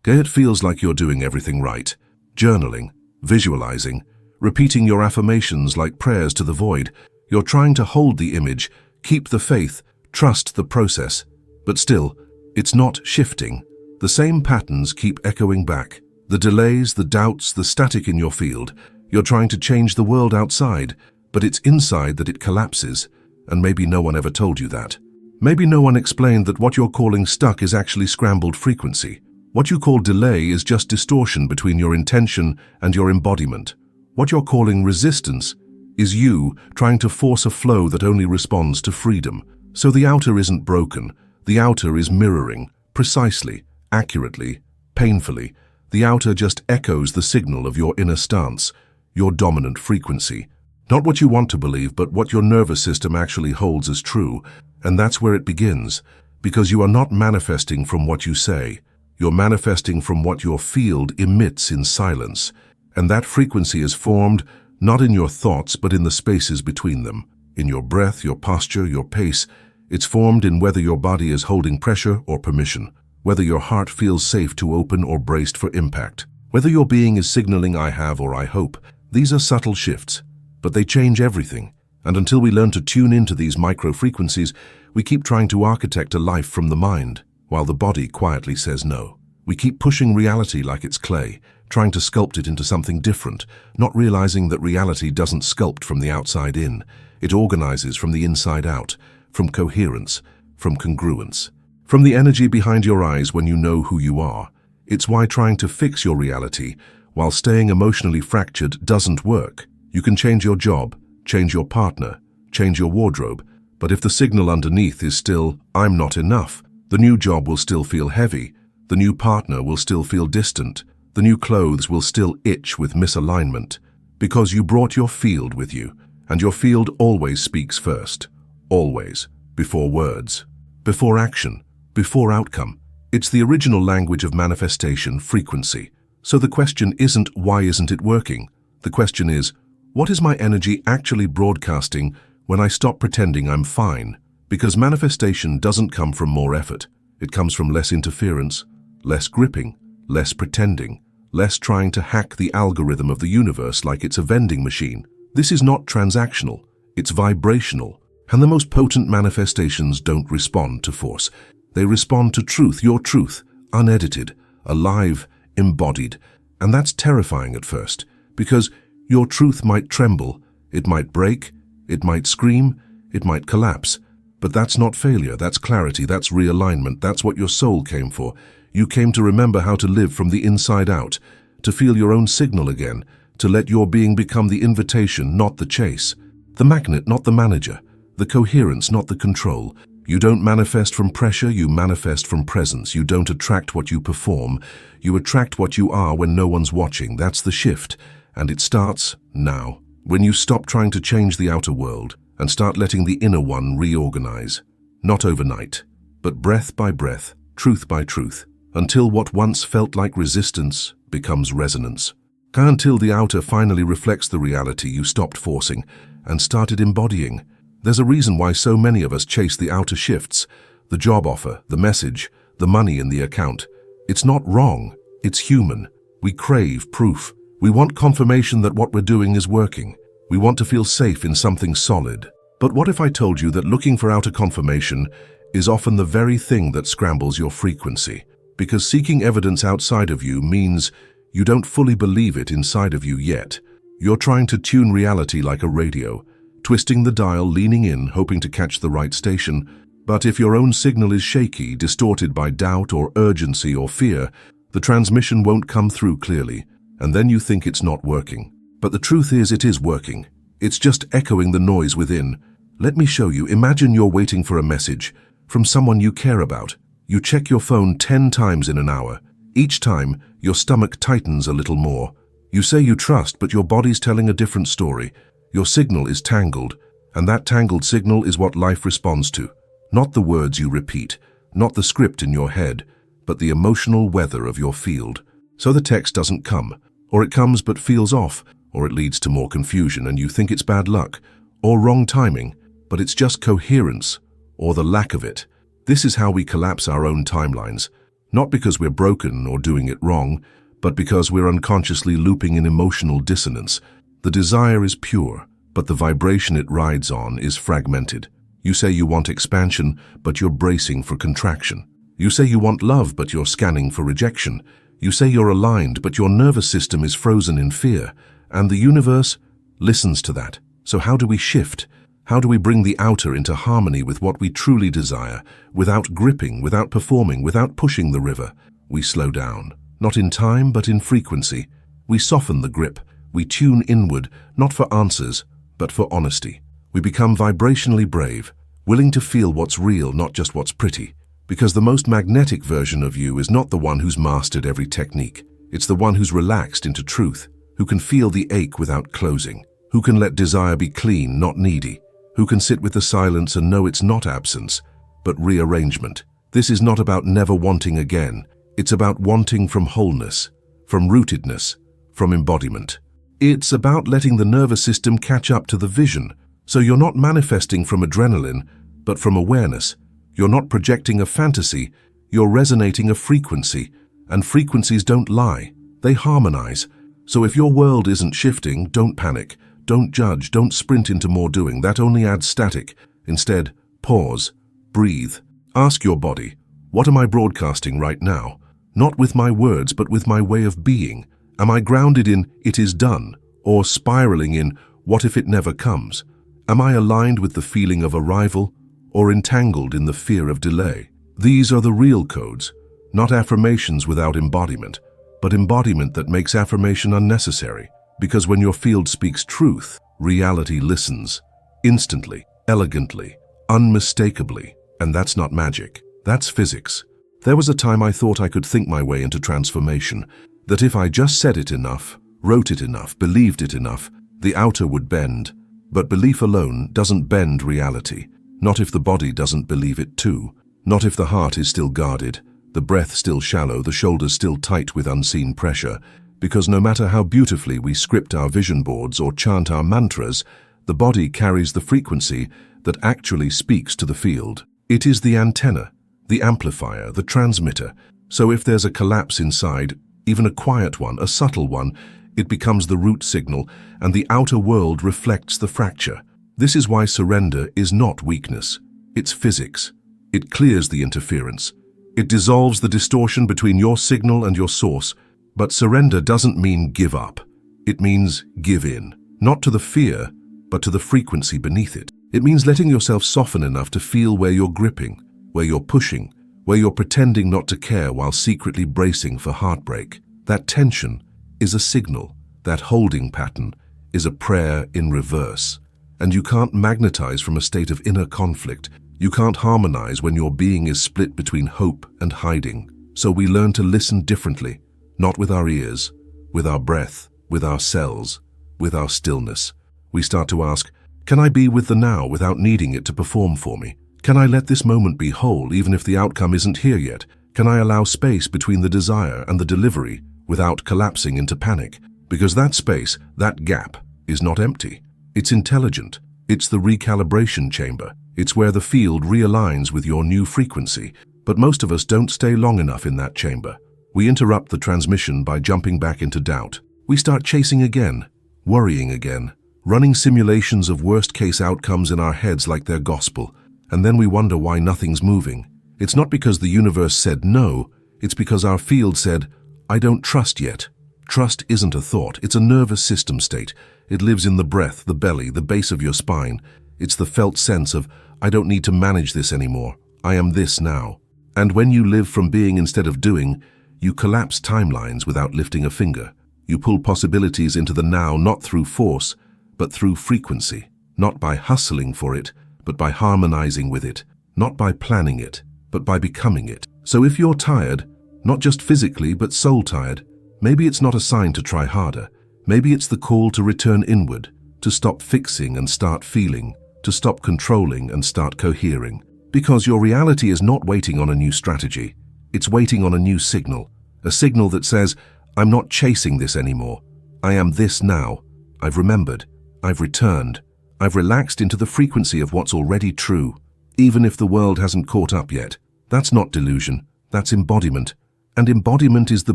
Okay, it feels like you're doing everything right. Journaling, visualizing, repeating your affirmations like prayers to the void. You're trying to hold the image, keep the faith, trust the process. But still, it's not shifting. The same patterns keep echoing back. The delays, the doubts, the static in your field. You're trying to change the world outside, but it's inside that it collapses. And maybe no one ever told you that. Maybe no one explained that what you're calling stuck is actually scrambled frequency. What you call delay is just distortion between your intention and your embodiment. What you're calling resistance is you trying to force a flow that only responds to freedom. So the outer isn't broken. The outer is mirroring, precisely, accurately, painfully. The outer just echoes the signal of your inner stance, your dominant frequency. Not what you want to believe, but what your nervous system actually holds as true. And that's where it begins, because you are not manifesting from what you say. You're manifesting from what your field emits in silence. And that frequency is formed not in your thoughts, but in the spaces between them. In your breath, your posture, your pace. It's formed in whether your body is holding pressure or permission, whether your heart feels safe to open or braced for impact, whether your being is signaling I have or I hope. These are subtle shifts, but they change everything. And until we learn to tune into these micro-frequencies, we keep trying to architect a life from the mind, while the body quietly says no. We keep pushing reality like it's clay, trying to sculpt it into something different, not realizing that reality doesn't sculpt from the outside in. It organizes from the inside out, from coherence, from congruence, from the energy behind your eyes when you know who you are. It's why trying to fix your reality while staying emotionally fractured doesn't work. You can change your job, change your partner, change your wardrobe, but if the signal underneath is still, I'm not enough, the new job will still feel heavy, the new partner will still feel distant, the new clothes will still itch with misalignment, because you brought your field with you, and your field always speaks first, always, before words, before action, before outcome. It's the original language of manifestation, frequency. So the question isn't, why isn't it working? The question is, what is my energy actually broadcasting when I stop pretending I'm fine? Because manifestation doesn't come from more effort. It comes from less interference, less gripping, less pretending, less trying to hack the algorithm of the universe like it's a vending machine. This is not transactional, it's vibrational. And the most potent manifestations don't respond to force. They respond to truth, your truth, unedited, alive, embodied. And that's terrifying at first, because your truth might tremble, it might break, it might scream, it might collapse. But that's not failure, that's clarity, that's realignment, that's what your soul came for. You came to remember how to live from the inside out, to feel your own signal again, to let your being become the invitation, not the chase, the magnet, not the manager, the coherence, not the control. You don't manifest from pressure, you manifest from presence. You don't attract what you perform, you attract what you are when no one's watching. That's the shift, and it starts now. When you stop trying to change the outer world and start letting the inner one reorganize. Not overnight, but breath by breath, truth by truth, until what once felt like resistance becomes resonance. Until the outer finally reflects the reality you stopped forcing and started embodying. There's a reason why so many of us chase the outer shifts, the job offer, the message, the money in the account. It's not wrong, it's human. We crave proof. We want confirmation that what we're doing is working. We want to feel safe in something solid. But what if I told you that looking for outer confirmation is often the very thing that scrambles your frequency? Because seeking evidence outside of you means you don't fully believe it inside of you yet. You're trying to tune reality like a radio, twisting the dial, leaning in, hoping to catch the right station. But if your own signal is shaky, distorted by doubt or urgency or fear, the transmission won't come through clearly, and then you think it's not working. But the truth is, it is working. It's just echoing the noise within. Let me show you. Imagine you're waiting for a message from someone you care about. You check your phone 10 times in an hour. Each time, your stomach tightens a little more. You say you trust, but your body's telling a different story. Your signal is tangled, and that tangled signal is what life responds to. Not the words you repeat, not the script in your head, but the emotional weather of your field. So the text doesn't come, or it comes but feels off, or it leads to more confusion and you think it's bad luck, or wrong timing, but it's just coherence, or the lack of it. This is how we collapse our own timelines. Not because we're broken or doing it wrong, but because we're unconsciously looping in emotional dissonance. The desire is pure, but the vibration it rides on is fragmented. You say you want expansion, but you're bracing for contraction. You say you want love, but you're scanning for rejection. You say you're aligned, but your nervous system is frozen in fear. And the universe listens to that. So how do we shift? How do we bring the outer into harmony with what we truly desire, without gripping, without performing, without pushing the river? We slow down, not in time, but in frequency. We soften the grip. We tune inward, not for answers, but for honesty. We become vibrationally brave, willing to feel what's real, not just what's pretty. Because the most magnetic version of you is not the one who's mastered every technique. It's the one who's relaxed into truth, who can feel the ache without closing, who can let desire be clean, not needy, who can sit with the silence and know it's not absence, but rearrangement. This is not about never wanting again. It's about wanting from wholeness, from rootedness, from embodiment. It's about letting the nervous system catch up to the vision, so you're not manifesting from adrenaline, but from awareness. You're not projecting a fantasy, you're resonating a frequency, and frequencies don't lie, they harmonize. So if your world isn't shifting, don't panic, don't judge, don't sprint into more doing, that only adds static. Instead, pause, breathe, ask your body, what am I broadcasting right now? Not with my words, but with my way of being. Am I grounded in, it is done, or spiraling in, what if it never comes? Am I aligned with the feeling of arrival, or entangled in the fear of delay? These are the real codes, not affirmations without embodiment, but embodiment that makes affirmation unnecessary. Because when your field speaks truth, reality listens, instantly, elegantly, unmistakably. And that's not magic, that's physics. There was a time I thought I could think my way into transformation, that if I just said it enough, wrote it enough, believed it enough, the outer would bend. But belief alone doesn't bend reality. Not if the body doesn't believe it too. Not if the heart is still guarded, the breath still shallow, the shoulders still tight with unseen pressure. Because no matter how beautifully we script our vision boards or chant our mantras, the body carries the frequency that actually speaks to the field. It is the antenna, the amplifier, the transmitter. So if there's a collapse inside, even a quiet one, a subtle one, it becomes the root signal, and the outer world reflects the fracture. This is why surrender is not weakness. It's physics. It clears the interference. It dissolves the distortion between your signal and your source. But surrender doesn't mean give up. It means give in, not to the fear, but to the frequency beneath it. It means letting yourself soften enough to feel where you're gripping, where you're pushing, where you're pretending not to care while secretly bracing for heartbreak. That tension is a signal. That holding pattern is a prayer in reverse. And you can't magnetize from a state of inner conflict. You can't harmonize when your being is split between hope and hiding. So we learn to listen differently, not with our ears, with our breath, with our cells, with our stillness. We start to ask, can I be with the now without needing it to perform for me? Can I let this moment be whole even if the outcome isn't here yet? Can I allow space between the desire and the delivery without collapsing into panic? Because that space, that gap, is not empty. It's intelligent. It's the recalibration chamber. It's where the field realigns with your new frequency. But most of us don't stay long enough in that chamber. We interrupt the transmission by jumping back into doubt. We start chasing again, worrying again, running simulations of worst-case outcomes in our heads like they're gospel. And then we wonder why nothing's moving. It's not because the universe said no, it's because our field said, I don't trust yet. Trust isn't a thought, it's a nervous system state. It lives in the breath, the belly, the base of your spine. It's the felt sense of, I don't need to manage this anymore. I am this now. And when you live from being instead of doing, you collapse timelines without lifting a finger. You pull possibilities into the now not through force, but through frequency. Not by hustling for it, but by harmonizing with it. Not by planning it, but by becoming it. So if you're tired, not just physically but soul tired, maybe it's not a sign to try harder. Maybe it's the call to return inward, to stop fixing and start feeling, to stop controlling and start cohering. Because your reality is not waiting on a new strategy. It's waiting on a new signal. A signal that says, I'm not chasing this anymore. I am this now. I've remembered. I've returned. I've relaxed into the frequency of what's already true, even if the world hasn't caught up yet. That's not delusion. That's embodiment. And embodiment is the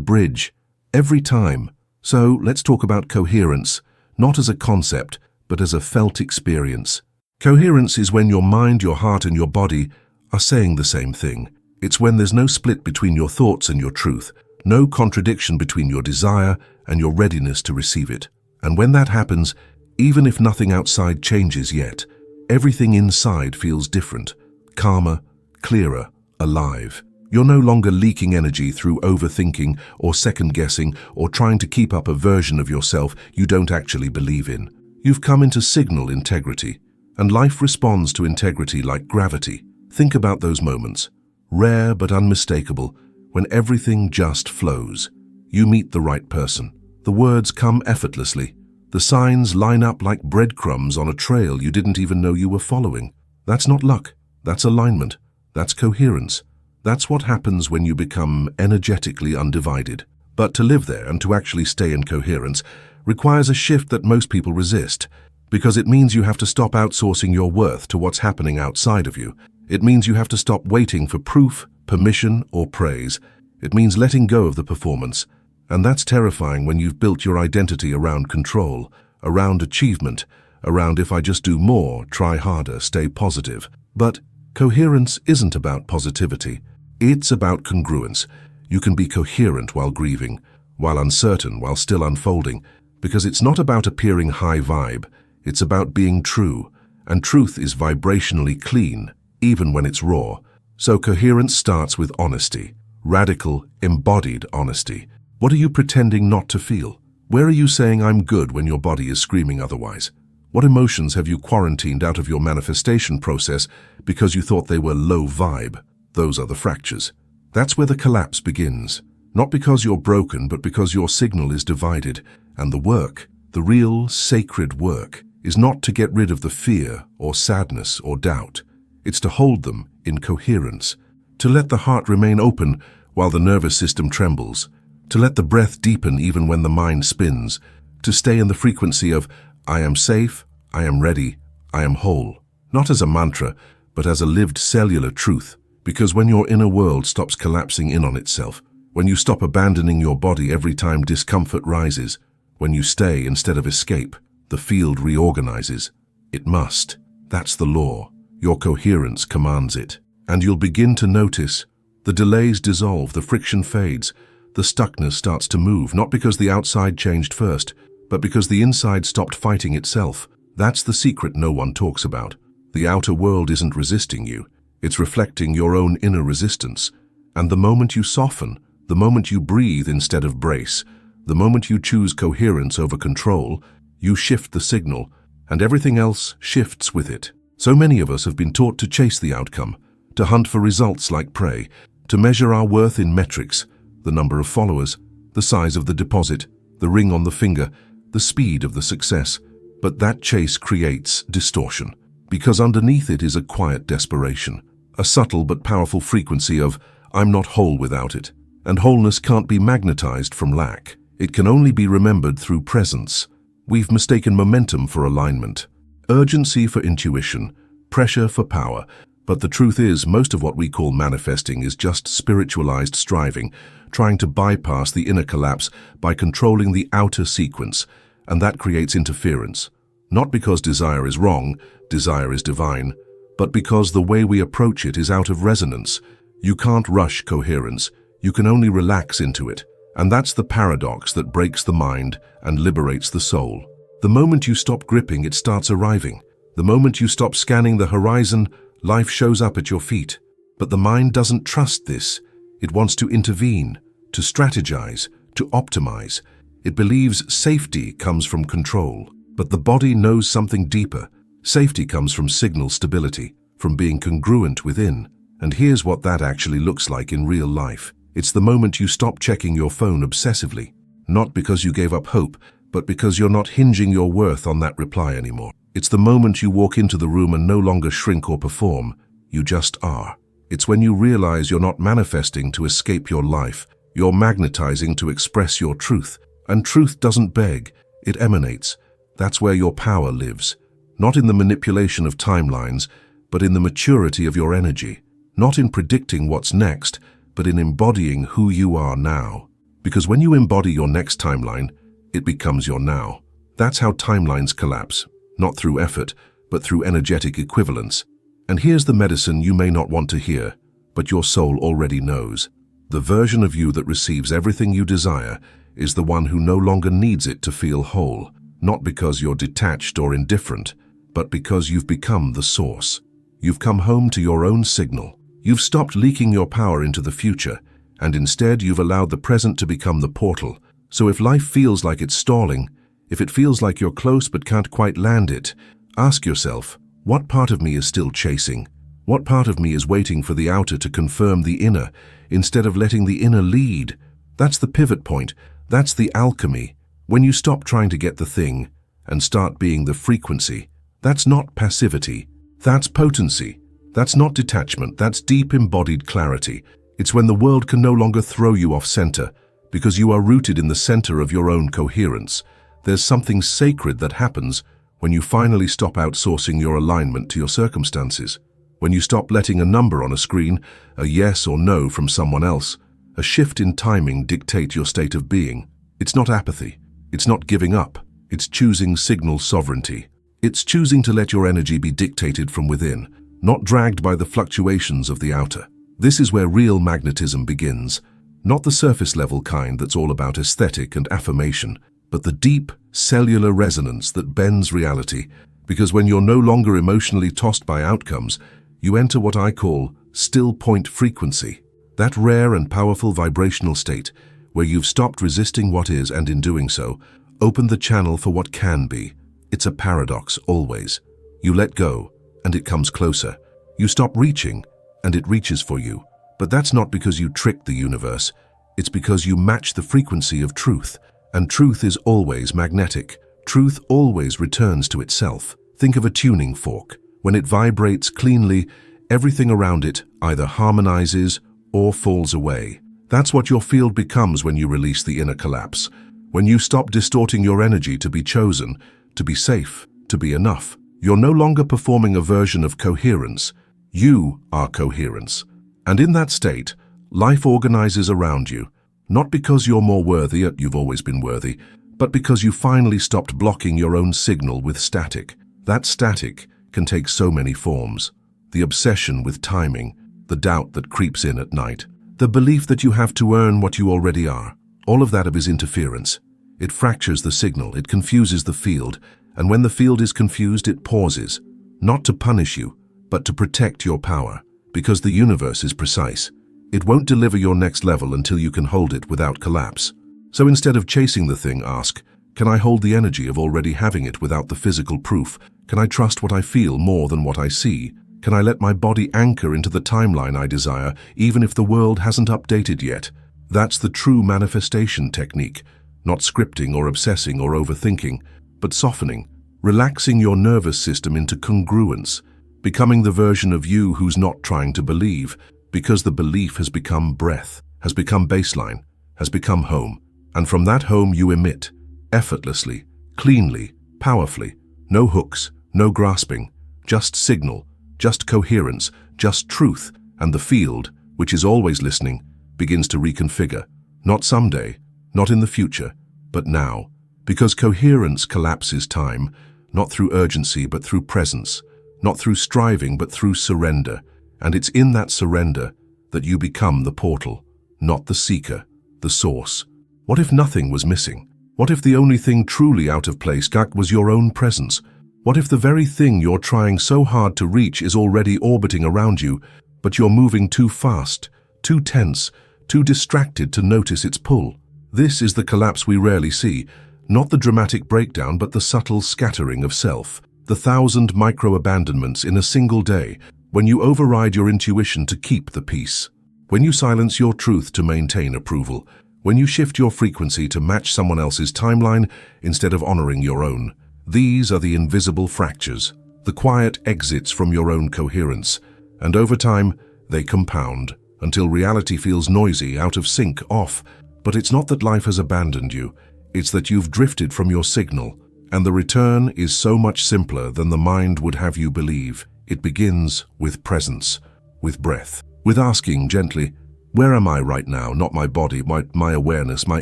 bridge, every time. So let's talk about coherence, not as a concept, but as a felt experience. Coherence is when your mind, your heart, and your body are saying the same thing. It's when there's no split between your thoughts and your truth, no contradiction between your desire and your readiness to receive it. And when that happens, even if nothing outside changes yet, everything inside feels different, calmer, clearer, alive. You're no longer leaking energy through overthinking or second-guessing or trying to keep up a version of yourself you don't actually believe in. You've come into signal integrity, and life responds to integrity like gravity. Think about those moments, rare but unmistakable, when everything just flows. You meet the right person. The words come effortlessly. The signs line up like breadcrumbs on a trail you didn't even know you were following. That's not luck. That's alignment. That's coherence. That's what happens when you become energetically undivided. But to live there and to actually stay in coherence requires a shift that most people resist, because it means you have to stop outsourcing your worth to what's happening outside of you. It means you have to stop waiting for proof, permission, or praise. It means letting go of the performance. And that's terrifying when you've built your identity around control, around achievement, around if I just do more, try harder, stay positive. But coherence isn't about positivity. It's about congruence. You can be coherent while grieving, while uncertain, while still unfolding, because it's not about appearing high vibe. It's about being true, and truth is vibrationally clean, even when it's raw. So coherence starts with honesty, radical, embodied honesty. What are you pretending not to feel? Where are you saying I'm good when your body is screaming otherwise? What emotions have you quarantined out of your manifestation process because you thought they were low vibe? Those are the fractures. That's where the collapse begins. Not because you're broken, but because your signal is divided. And the work, the real sacred work, is not to get rid of the fear or sadness or doubt. It's to hold them in coherence, to let the heart remain open while the nervous system trembles, to let the breath deepen even when the mind spins, to stay in the frequency of I am safe, I am ready, I am whole. Not as a mantra, but as a lived cellular truth. Because when your inner world stops collapsing in on itself, when you stop abandoning your body every time discomfort rises, when you stay instead of escape, the field reorganizes. It must. That's the law. Your coherence commands it. And you'll begin to notice the delays dissolve, the friction fades, the stuckness starts to move, not because the outside changed first, but because the inside stopped fighting itself. That's the secret no one talks about. The outer world isn't resisting you. It's reflecting your own inner resistance. And the moment you soften, the moment you breathe instead of brace, the moment you choose coherence over control, you shift the signal, and everything else shifts with it. So many of us have been taught to chase the outcome, to hunt for results like prey, to measure our worth in metrics, the number of followers, the size of the deposit, the ring on the finger, the speed of the success. But that chase creates distortion, because underneath it is a quiet desperation, a subtle but powerful frequency of I'm not whole without it. And wholeness can't be magnetized from lack. It can only be remembered through presence. We've mistaken momentum for alignment, urgency for intuition, pressure for power. But the truth is, most of what we call manifesting is just spiritualized striving, trying to bypass the inner collapse by controlling the outer sequence, and that creates interference. Not because desire is wrong, desire is divine, but because the way we approach it is out of resonance. You can't rush coherence, you can only relax into it. And that's the paradox that breaks the mind and liberates the soul. The moment you stop gripping, it starts arriving. The moment you stop scanning the horizon, life shows up at your feet. But the mind doesn't trust this. It wants to intervene, to strategize, to optimize. It believes safety comes from control. But the body knows something deeper. Safety comes from signal stability, from being congruent within. And here's what that actually looks like in real life. It's the moment you stop checking your phone obsessively, not because you gave up hope, but because you're not hinging your worth on that reply anymore. It's the moment you walk into the room and no longer shrink or perform, you just are. It's when you realize you're not manifesting to escape your life, you're magnetizing to express your truth. And truth doesn't beg, it emanates. That's where your power lives. Not in the manipulation of timelines, but in the maturity of your energy. Not in predicting what's next, but in embodying who you are now. Because when you embody your next timeline, it becomes your now. That's how timelines collapse, not through effort, but through energetic equivalence. And here's the medicine you may not want to hear, but your soul already knows. The version of you that receives everything you desire is the one who no longer needs it to feel whole, not because you're detached or indifferent, but because you've become the source. You've come home to your own signal. You've stopped leaking your power into the future, and instead you've allowed the present to become the portal. So if life feels like it's stalling, if it feels like you're close but can't quite land it, ask yourself, what part of me is still chasing? What part of me is waiting for the outer to confirm the inner, instead of letting the inner lead? That's the pivot point. That's the alchemy. When you stop trying to get the thing and start being the frequency, that's not passivity. That's potency. That's not detachment. That's deep embodied clarity. It's when the world can no longer throw you off center, because you are rooted in the center of your own coherence. There's something sacred that happens when you finally stop outsourcing your alignment to your circumstances. When you stop letting a number on a screen, a yes or no from someone else, a shift in timing dictate your state of being. It's not apathy. It's not giving up. It's choosing signal sovereignty. It's choosing to let your energy be dictated from within, not dragged by the fluctuations of the outer. This is where real magnetism begins, not the surface-level kind that's all about aesthetic and affirmation, but the deep, cellular resonance that bends reality, because when you're no longer emotionally tossed by outcomes, you enter what I call still point frequency, that rare and powerful vibrational state where you've stopped resisting what is and in doing so, opened the channel for what can be. It's a paradox, always. You let go, and it comes closer. You stop reaching, and it reaches for you. But that's not because you tricked the universe. It's because you match the frequency of truth. And truth is always magnetic. Truth always returns to itself. Think of a tuning fork. When it vibrates cleanly, everything around it either harmonizes or falls away. That's what your field becomes when you release the inner collapse. When you stop distorting your energy to be chosen, to be safe, to be enough. You're no longer performing a version of coherence. You are coherence. And in that state, life organizes around you, not because you're more worthy, you've always been worthy, but because you finally stopped blocking your own signal with static. That static can take so many forms. The obsession with timing, the doubt that creeps in at night, the belief that you have to earn what you already are. All of that is interference. It fractures the signal, it confuses the field, and when the field is confused, it pauses, not to punish you, but to protect your power, because the universe is precise. It won't deliver your next level until you can hold it without collapse. So instead of chasing the thing, ask, can I hold the energy of already having it without the physical proof? Can I trust what I feel more than what I see? Can I let my body anchor into the timeline I desire, even if the world hasn't updated yet? That's the true manifestation technique, not scripting or obsessing or overthinking, but softening, relaxing your nervous system into congruence, becoming the version of you who's not trying to believe, because the belief has become breath, has become baseline, has become home. And from that home you emit, effortlessly, cleanly, powerfully, no hooks, no grasping, just signal, just coherence, just truth, and the field, which is always listening, begins to reconfigure, not someday, not in the future, but now, because coherence collapses time, not through urgency but through presence, not through striving but through surrender, and it's in that surrender that you become the portal, not the seeker, the source. What if nothing was missing? What if the only thing truly out of place was your own presence? What if the very thing you're trying so hard to reach is already orbiting around you, but you're moving too fast, too tense, too distracted to notice its pull? This is the collapse we rarely see, not the dramatic breakdown but the subtle scattering of self, the 1,000 micro-abandonments in a single day, when you override your intuition to keep the peace, when you silence your truth to maintain approval, when you shift your frequency to match someone else's timeline instead of honoring your own. These are the invisible fractures, the quiet exits from your own coherence, and over time, they compound, until reality feels noisy, out of sync, off. But it's not that life has abandoned you, it's that you've drifted from your signal, and the return is so much simpler than the mind would have you believe. It begins with presence, with breath, with asking gently, Where am I right now? Not my body, my awareness, my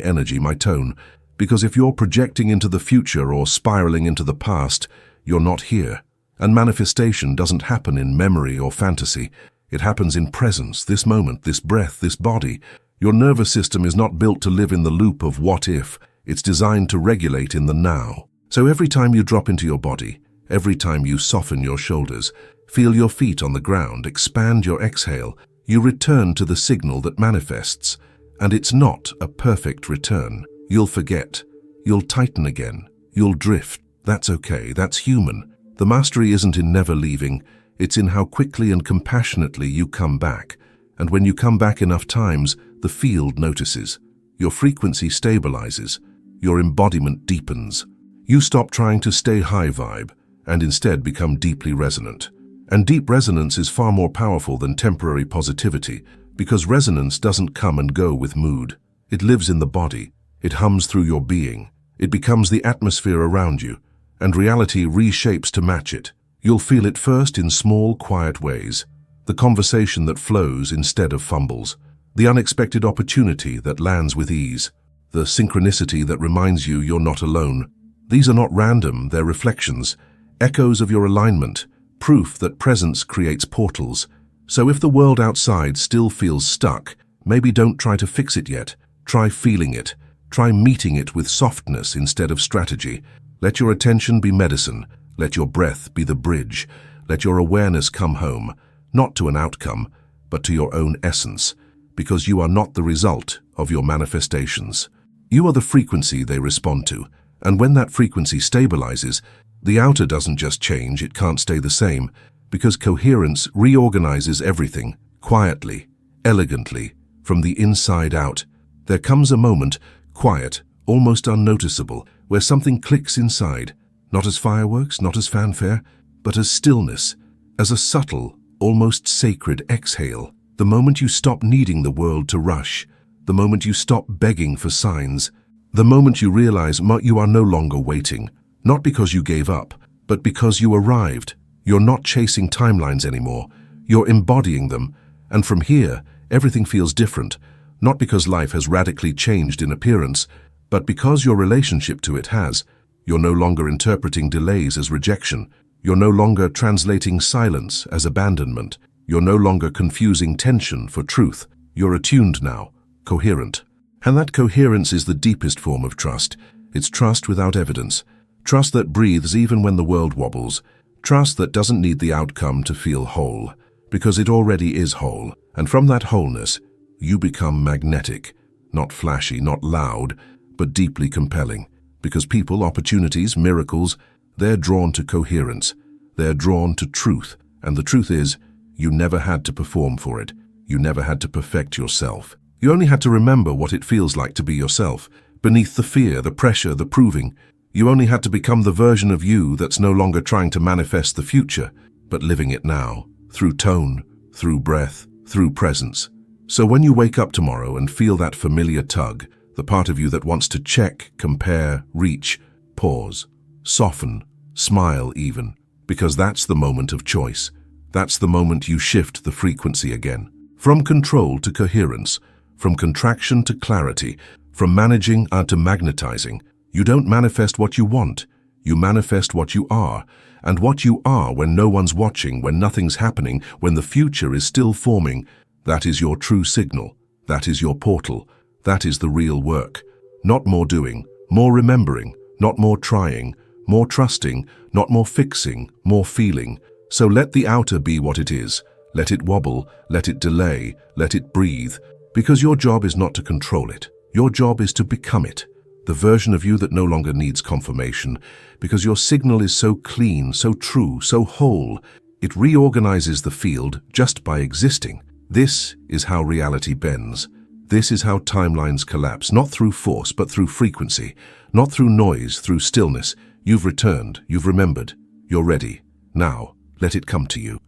energy, my tone. Because if you're projecting into the future or spiraling into the past, you're not here. And manifestation doesn't happen in memory or fantasy. It happens in presence, this moment, this breath, this body. Your nervous system is not built to live in the loop of what if. It's designed to regulate in the now. So every time you drop into your body, every time you soften your shoulders, feel your feet on the ground, expand your exhale, you return to the signal that manifests. And it's not a perfect return. You'll forget. You'll tighten again. You'll drift. That's okay. That's human. The mastery isn't in never leaving. It's in how quickly and compassionately you come back. And when you come back enough times, the field notices. Your frequency stabilizes. Your embodiment deepens. You stop trying to stay high vibe and instead become deeply resonant. And deep resonance is far more powerful than temporary positivity because resonance doesn't come and go with mood. It lives in the body. It hums through your being. It becomes the atmosphere around you, and reality reshapes to match it. You'll feel it first in small, quiet ways. The conversation that flows instead of fumbles. The unexpected opportunity that lands with ease. The synchronicity that reminds you you're not alone. These are not random, they're reflections, echoes of your alignment, proof that presence creates portals. So if the world outside still feels stuck, maybe don't try to fix it yet. Try feeling it. Try meeting it with softness instead of strategy. Let your attention be medicine. Let your breath be the bridge. Let your awareness come home, not to an outcome, but to your own essence, because you are not the result of your manifestations. You are the frequency they respond to, and when that frequency stabilizes, the outer doesn't just change, it can't stay the same, because coherence reorganizes everything, quietly, elegantly, from the inside out. There comes a moment, quiet, almost unnoticeable, where something clicks inside, not as fireworks, not as fanfare, but as stillness, as a subtle, almost sacred exhale. The moment you stop needing the world to rush, the moment you stop begging for signs, the moment you realize you are no longer waiting, not because you gave up, but because you arrived. You're not chasing timelines anymore, you're embodying them, and from here, everything feels different, not because life has radically changed in appearance, but because your relationship to it has. You're no longer interpreting delays as rejection. You're no longer translating silence as abandonment. You're no longer confusing tension for truth. You're attuned now, coherent. And that coherence is the deepest form of trust. It's trust without evidence. Trust that breathes even when the world wobbles. Trust that doesn't need the outcome to feel whole, because it already is whole. And from that wholeness, you become magnetic. Not flashy, not loud, but deeply compelling. Because people, opportunities, miracles, they're drawn to coherence. They're drawn to truth. And the truth is, you never had to perform for it. You never had to perfect yourself. You only had to remember what it feels like to be yourself, beneath the fear, the pressure, the proving. You only had to become the version of you that's no longer trying to manifest the future, but living it now, through tone, through breath, through presence. So when you wake up tomorrow and feel that familiar tug, the part of you that wants to check, compare, reach, pause, soften, smile even, because that's the moment of choice. That's the moment you shift the frequency again. From control to coherence, from contraction to clarity, from managing to magnetizing. You don't manifest what you want, you manifest what you are. And what you are when no one's watching, when nothing's happening, when the future is still forming, that is your true signal. That is your portal. That is the real work. Not more doing, more remembering, not more trying, more trusting, not more fixing, more feeling. So let the outer be what it is. Let it wobble, let it delay, let it breathe. Because your job is not to control it. Your job is to become it. The version of you that no longer needs confirmation. Because your signal is so clean, so true, so whole. It reorganizes the field just by existing. This is how reality bends. This is how timelines collapse, not through force, but through frequency. Not through noise, through stillness. You've returned, you've remembered, you're ready. Now, let it come to you.